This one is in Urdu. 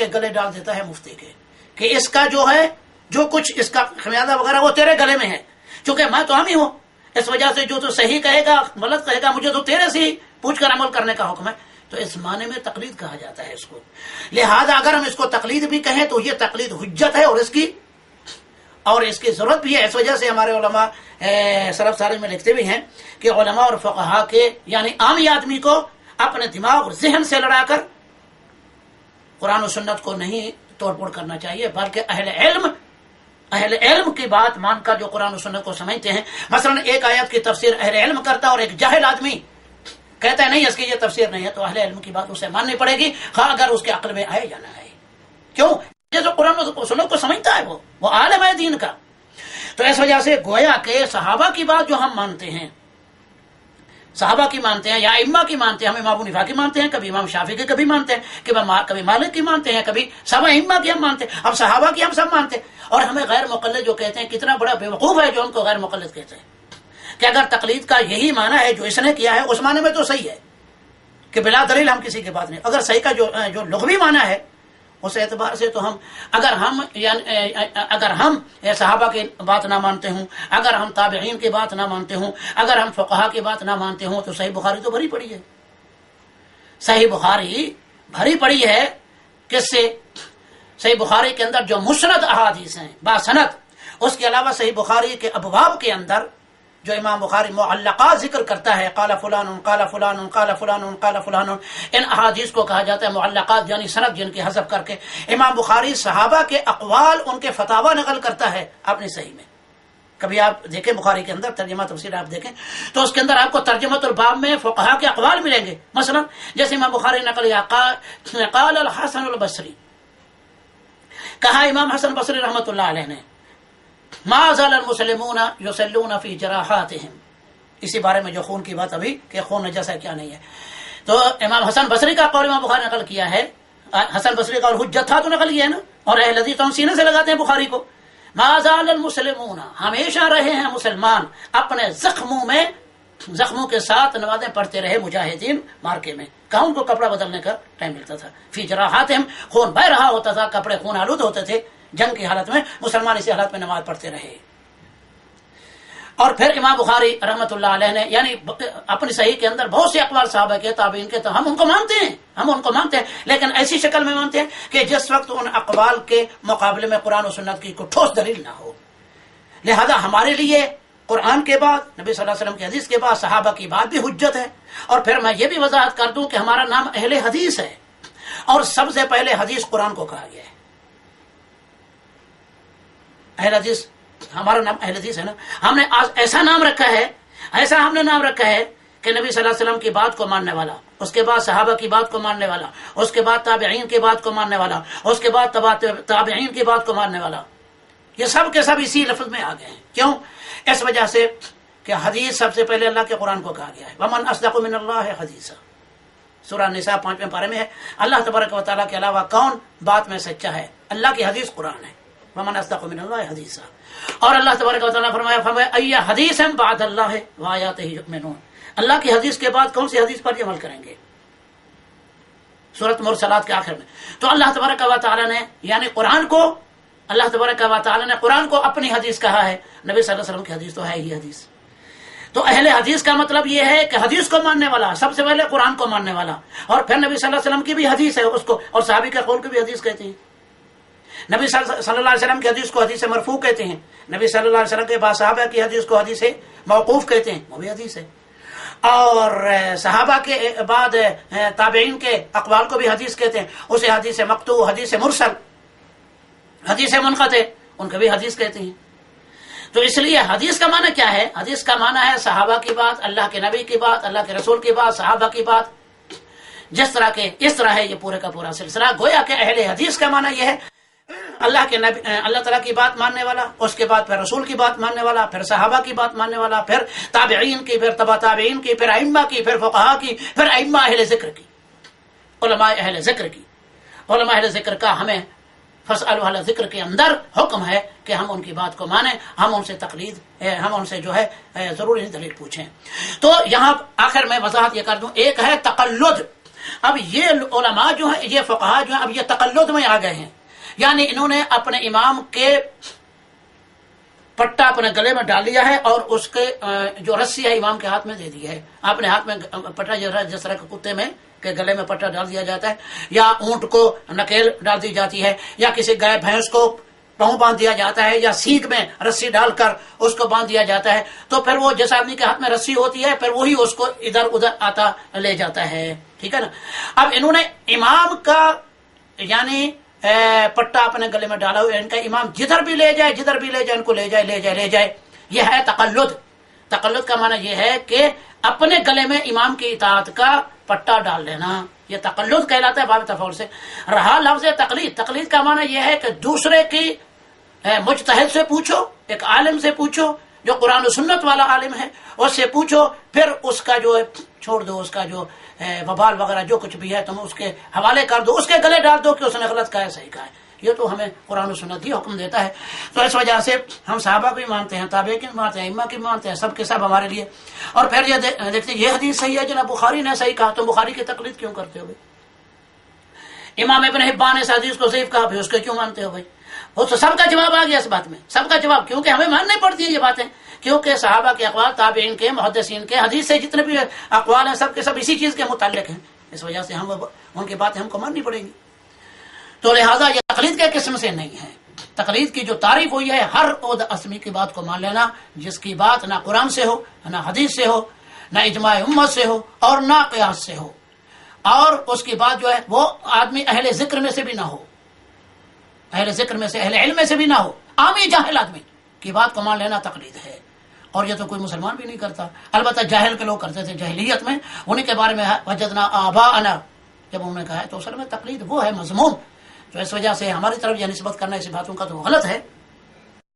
کے گلے ڈال دیتا ہے مفتی کے کہ اس کا جو ہے جو کچھ اس کا خمیازہ وغیرہ وہ تیرے گلے میں ہے، چونکہ میں تو ہم ہی ہوں، اس وجہ سے جو تو صحیح کہے گا غلط کہے گا مجھے تو تیرے سے ہی پوچھ کر عمل کرنے کا حکم ہے. تو اس معنی میں تقلید کہا جاتا ہے اس کو. لہذا اگر ہم اس کو تقلید بھی کہیں تو یہ تقلید حجت ہے اور اس کی ضرورت بھی ہے. اس وجہ سے ہمارے علماء سلف صالح میں لکھتے بھی ہیں کہ علماء اور فقہا کے یعنی عامی آدمی کو اپنے دماغ اور ذہن سے لڑا کر قرآن و سنت کو نہیں توڑ پھوڑ کرنا چاہیے، بلکہ اہل علم کی بات مان کر جو قرآن و سنت کو سمجھتے ہیں. مثلا ایک آیت کی تفسیر اہل علم کرتا اور ایک جاہل آدمی کہتا ہے نہیں اس کی یہ تفسیر نہیں ہے، تو اہل علم کی بات اسے ماننی پڑے گی، خواہ اگر اس کے عقل میں آئے یا نہ آئے. کیوں؟ جیسے قرآن و سنت کو سمجھتا ہے وہ عالم ہے دین کا. تو اس وجہ سے گویا کہ صحابہ کی بات جو ہم مانتے ہیں، صحابہ کی مانتے ہیں یا ائمہ کی مانتے ہیں، ہم امام ابو حنیفہ کی مانتے ہیں، کبھی امام شافعی کی کبھی مانتے ہیں، کبھی مالک کی مانتے ہیں، کبھی سب ائمہ کی ہم مانتے ہیں. اب صحابہ کی ہم سب مانتے ہیں. اور ہمیں غیر مقلد جو کہتے ہیں کتنا بڑا بیوقوف ہے جو ہم کو غیر مقلد کہتے ہیں کہ اگر تقلید کا یہی معنی ہے جو اس نے کیا ہے اس معنی میں تو صحیح ہے کہ بلا دلیل ہم کسی کی بات نہیں. اگر صحیح کا جو لغوی معنی ہے اس اعتبار سے تو اگر ہم صحابہ کی بات نہ مانتے ہوں، اگر ہم تابعین کی بات نہ مانتے ہوں، اگر ہم فقہا کی بات نہ مانتے ہوں تو صحیح بخاری تو بھری پڑی ہے. صحیح بخاری بھری پڑی ہے کس سے؟ صحیح بخاری کے اندر جو مسند احادیث ہیں باسند، اس کے علاوہ صحیح بخاری کے ابواب کے اندر جو امام بخاری معلقات ذکر کرتا ہے، قال فلان قال فلان قال فلان قال فلان، ان احادیث کو کہا جاتا ہے معلقات، یعنی سند جن کی حذف کر کے امام بخاری صحابہ کے اقوال ان کے فتاوی نقل کرتا ہے اپنی صحیح میں. کبھی آپ دیکھیں بخاری کے اندر ترجمہ تفسیر آپ دیکھیں تو اس کے اندر آپ کو ترجمۃ الباب میں فقہا کے اقوال ملیں گے. مثلا جیسے امام بخاری نقل یا قال الحسن البصری، کہا امام حسن بصری رحمۃ اللہ علیہ نے ما زال المسلمون یصلون فی جراحاتهم، اسی بارے میں جو خون کی بات ابھی کہ خون نجس ہے کیا نہیں ہے. تو امام حسن بصری کا قول امام بخاری نقل کیا ہے. حسن بصری کا قول حجت تھا تو نقل کیا ہے نا، اور اہل حدیث تو ہم سینے سے لگاتے ہیں بخاری کو. ما زال المسلمون، ہمیشہ رہے ہیں مسلمان اپنے زخموں کے ساتھ نمازیں پڑھتے رہے مجاہدین مارکے میں. کہاں ان کو کپڑا بدلنے کا ٹائم ملتا تھا؟ فی جراحاتہم، خون بہ رہا ہوتا تھا، کپڑے خون آلود ہوتے تھے جنگ کی حالت میں، مسلمان اسی حالت میں نماز پڑھتے رہے. اور پھر امام بخاری رحمۃ اللہ علیہ نے یعنی اپنی صحیح کے اندر بہت سے اقوال صحابہ کے تابعین کے، تو ہم ان کو مانتے ہیں لیکن ایسی شکل میں مانتے ہیں کہ جس وقت ان اقوال کے مقابلے میں قرآن و سنت کی کوئی ٹھوس دلیل نہ ہو. لہذا ہمارے لیے قرآن کے بعد نبی صلی اللہ علیہ وسلم کی حدیث کے بعد صحابہ کی بات بھی حجت ہے. اور پھر میں یہ بھی وضاحت کر دوں کہ ہمارا نام اہل حدیث ہے، اور سب سے پہلے حدیث قرآن کو کہا گیا ہے. اہل حدیث، ہمارا نام اہل حدیث ہے نا. ہم نے آج ایسا نام رکھا ہے کہ نبی صلی اللہ علیہ وسلم کی بات کو ماننے والا، اس کے بعد صحابہ کی بات کو ماننے والا، اس کے بعد تابعین کی بات کو ماننے والا، اس کے بعد تابعین کی بات کو ماننے والا. یہ سب کے سب اسی لفظ میں آ گئے ہیں. کیوں؟ اس وجہ سے کہ حدیث سب سے پہلے اللہ کے قرآن کو کہا گیا ہے. ومن اصدق من اللہ حدیثا، سورہ نساء 5ویں پارے میں ہے. اللہ تبارک و تعالیٰ کے علاوہ کون بات میں سچا ہے؟ اللہ کی حدیث قرآن ہے. ومن اصدق من اللہ حدیثا. اور اللہ تبارک و تعالیٰ فرمایا ای حدیث بعد اللہ وآیاتہ یؤمنون، اللہ کی حدیث کے بعد کون سی حدیث پر عمل کریں گے؟ سورۃ مرسلات کے آخر میں. تو اللہ تبارک و تعالیٰ نے یعنی اللہ تبارک و تعالیٰ نے قرآن کو اپنی حدیث کہا ہے. نبی صلی اللہ علیہ وسلم کی حدیث تو ہے ہی حدیث. تو اہل حدیث کا مطلب یہ ہے کہ حدیث کو ماننے والا، سب سے پہلے قرآن کو ماننے والا، اور پھر نبی صلی اللہ علیہ وسلم کی بھی حدیث ہے اس کو، اور صحابی کے قول کو بھی حدیث کہتے ہیں. نبی صلی اللہ علیہ وسلم کی حدیث کو حدیث مرفوع کہتے ہیں. نبی صلی اللہ علیہ وسلم کے بعد صحابہ کی حدیث کو حدیث موقوف کہتے ہیں، وہ بھی حدیث ہے. اور صحابہ کے بعد تابعین کے اقوال کو بھی حدیث کہتے ہیں. اسے حدیث مقطوع، حدیث مرسل، حدیث منقطع، ان کو بھی حدیث کہتے ہیں. تو اس لیے حدیث کا معنی کیا ہے؟ حدیث کا معنی ہے صحابہ کی بات، اللہ کے نبی کی بات، اللہ کے رسول کی بات، صحابہ کی بات. اس طرح ہے یہ پورے کا پورا سلسلہ. گویا کہ اہل حدیث کا معنی یہ ہے اللہ کے نبی، اللہ تعالیٰ کی بات ماننے والا، اس کے بعد پھر رسول کی بات ماننے والا، پھر صحابہ کی بات ماننے والا، پھر تابعین کی، پھر تبع تابعین کی، پھر ائمہ کی، پھر فقہا کی، پھر ائمہ اہل ذکر کی، علماء اہل ذکر کی. علماء اہل ذکر کا ہمیں فاسألوا اہل ذکر کے اندر حکم ہے کہ ہم ان کی بات کو مانیں، ہم ان سے ہم ان سے جو ہے ضروری دلیل پوچھیں. تو یہاں آخر میں وضاحت یہ کر دوں، ایک ہے تقلد، اب یہ علماء جو ہیں، یہ فقہا جو ہیں، اب یہ تقلد میں آ گئے ہیں، یعنی انہوں نے اپنے امام کے پٹا اپنے گلے میں ڈال لیا ہے اور اس کے جو رسی ہے امام کے ہاتھ میں دے دی ہے. اپنے ہاتھ میں پٹا جس طرح کے کتے میں کہ گلے میں پٹا ڈال دیا جاتا ہے، یا اونٹ کو نکیل ڈال دی جاتی ہے، یا کسی گائے بھینس کو پاؤں باندھ دیا جاتا ہے، یا سینگ میں رسی ڈال کر اس کو باندھ دیا جاتا ہے، تو پھر وہ جس آدمی کے ہاتھ میں رسی ہوتی ہے پھر وہی اس کو ادھر ادھر آتا لے جاتا ہے. ٹھیک ہے نا. اب انہوں نے امام کا یعنی پٹا اپنے گلے میں ڈالا ہوا، ان کا امام جدھر بھی لے جائے جدھر بھی لے جائے ان کو لے جائے لے جائے لے جائے. یہ ہے تقلد. تقلد کا معنی یہ ہے کہ اپنے گلے میں امام کی اطاعت کا پٹا ڈال لینا، یہ تقلد کہلاتا ہے باب تفعول سے. رہا لفظ تقلید، تقلید کا معنی یہ ہے کہ دوسرے کی مجتہد سے پوچھو، ایک عالم سے پوچھو جو قرآن و سنت والا عالم ہے، اس سے پوچھو، پھر اس کا جو ہے چھوڑ دو، اس کا جو وبال وغیرہ جو کچھ بھی ہے تم اس کے حوالے کر دو، اس کے گلے ڈال دو کہ اس نے غلط کہا ہے صحیح کہا ہے. یہ تو ہمیں قرآن و سنت ہی حکم دیتا ہے. تو اس وجہ سے ہم صحابہ کو بھی مانتے ہیں، تابعین کو بھی مانتے ہیں، ائمہ کی بھی مانتے ہیں، سب کے سب ہمارے لیے. اور پھر یہ دیکھتے یہ حدیث صحیح ہے جناب بخاری نے صحیح کہا، تم بخاری کی تقلید کیوں کرتے ہو بھائی؟ امام ابن حبان نے اس حدیث کو ضعیف کہا، پھر اس کو کیوں مانتے ہو بھائی؟ وہ تو سب کا جواب آ گیا اس بات میں، سب کا جواب، کیونکہ ہمیں ماننی پڑتی ہیں یہ باتیں، کیونکہ صحابہ کے اقوال، تابعین کے، محدثین کے، حدیث سے جتنے بھی اقوال ہیں سب کے سب اسی چیز کے متعلق ہیں. اس وجہ سے ہم ان کی باتیں ہم کو ماننی پڑیں گی. تو لہٰذا یہ تقلید کے قسم سے نہیں ہے. تقلید کی جو تعریف ہوئی ہے ہر عہد اسمی کی بات کو مان لینا جس کی بات نہ قرآن سے ہو، نہ حدیث سے ہو، نہ اجماع امت سے ہو، اور نہ قیاس سے ہو، اور اس کی بات جو ہے وہ آدمی اہل ذکر میں سے بھی نہ ہو، اہل ذکر میں سے، اہل علم میں سے بھی نہ ہو، عامی جاہل آدمی کی بات کو مان لینا تقلید ہے. اور یہ تو کوئی مسلمان بھی نہیں کرتا. البتہ جاہل کے لوگ کرتے تھے جاہلیت میں، انہیں کے بارے میں وجدنا آباءنا جب انہوں نے کہا ہے، تو اصل میں تقلید وہ ہے مذموم. تو اس وجہ سے ہماری طرف یہ نسبت کرنا ایسی باتوں کا تو غلط ہے.